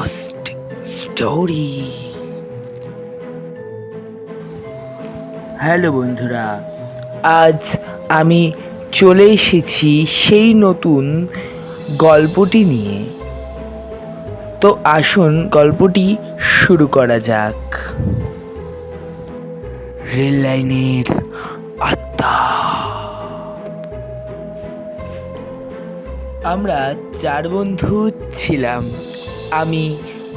গস্ট story. Hello বন্ধুরা, আজ আমি চলে এসেছি সেই নতুন গল্পটি নিয়ে। তো আসুন গল্পটি শুরু করা যাক। রেল লাইনের আত্মা। আমরা 4 বন্ধু ছিলাম। আমি,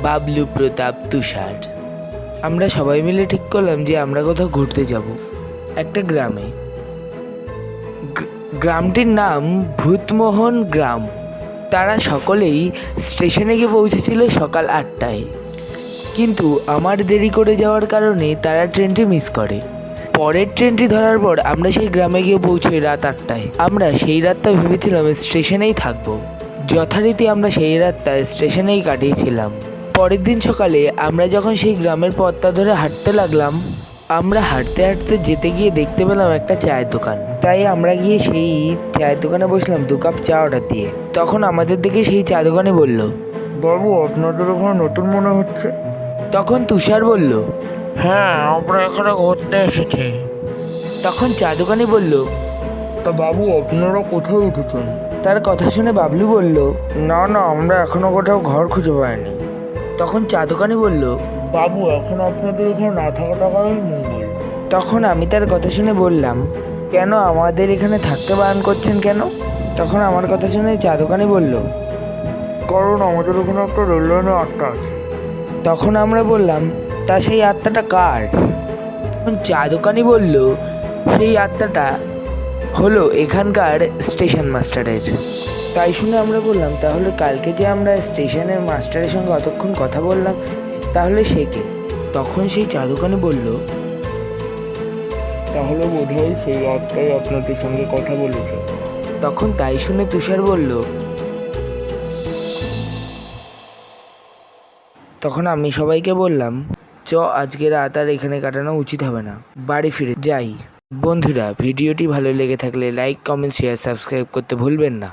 বাবলু, প্রতাপ, তুষার। আমরা সবাই মিলে ঠিক করলাম যে আমরা কোথাও ঘুরতে যাব একটা গ্রামে। গ্রামটির নাম ভূতমোহন গ্রাম। তারা সকলেই স্টেশনে গিয়ে পৌঁছেছিল সকাল 8টায়, কিন্তু আমার দেরি করে যাওয়ার কারণে তারা ট্রেনটি মিস করে। পরের ট্রেনটি ধরার পর আমরা সেই গ্রামে গিয়ে পৌঁছই রাত 8টায়। আমরা সেই রাতটা ভেবেছিলাম স্টেশনেই থাকবো। যথারীতি আমরা সেই রাতটা স্টেশনেই কাটিয়েছিলাম। পরের দিন সকালে আমরা যখন সেই গ্রামের পথটা ধরে হাঁটতে লাগলাম, আমরা হাঁটতে হাঁটতে যেতে গিয়ে দেখতে পেলাম একটা চায়ের দোকান। তাই আমরা গিয়ে সেই চায়ের দোকানে বসলাম 2 কাপ চা অর্ডার দিয়ে। তখন আমাদের দিকে সেই চা দোকানে বলল, বাবু, আপনাদের ওখানে নতুন মনে হচ্ছে। তখন তুষার বলল, হ্যাঁ, আমরা এখানে ঘুরতে এসেছি। তখন চা দোকানি বলল, তা বাবু, আপনারা কোথায় উঠেছেন? তার কথা শুনে বাবলু বলল, না না, আমরা এখনো কোথাও ঘর খুঁজে পাইনি। তখন চা দোকানি বলল, বাবু, এখন আপনাদের এখানে না থাকা টাকাই মঙ্গল। তখন আমি তার কথা শুনে বললাম, কেন আমাদের এখানে থাকতে বারণ করছেন কেন? তখন আমার কথা শুনে চা দোকানি বলল, কারণ আমাদের ওখানে একটা রেল লাইনের আটটা আছে। তখন আমরা বললাম, তা সেই আত্মাটা কার? তখন চা দোকানি বলল, সেই আত্মাটা হলো এখানকার স্টেশন মাস্টারের। তাই শুনে আমরা বললাম, তাহলে কালকে যে আমরা স্টেশনের মাস্টারের সঙ্গে অতক্ষণ কথা বললাম, তাহলে সে কে? তখন সেই চা দোকানি বলল, তাহলে বোধহয় সেই আটটাই আপনাদের সঙ্গে কথা বলেছে। তখন তাই শুনে তুষার বলল, তখন আমি সবাইকে বললাম, আজকে রাত আর এখানে কাটানো উচিত হবে না, বাড়ি ফিরে যাই। বন্ধুরা, ভিডিওটি ভালো লেগে থাকলে লাইক, কমেন্ট, শেয়ার, সাবস্ক্রাইব করতে ভুলবেন না।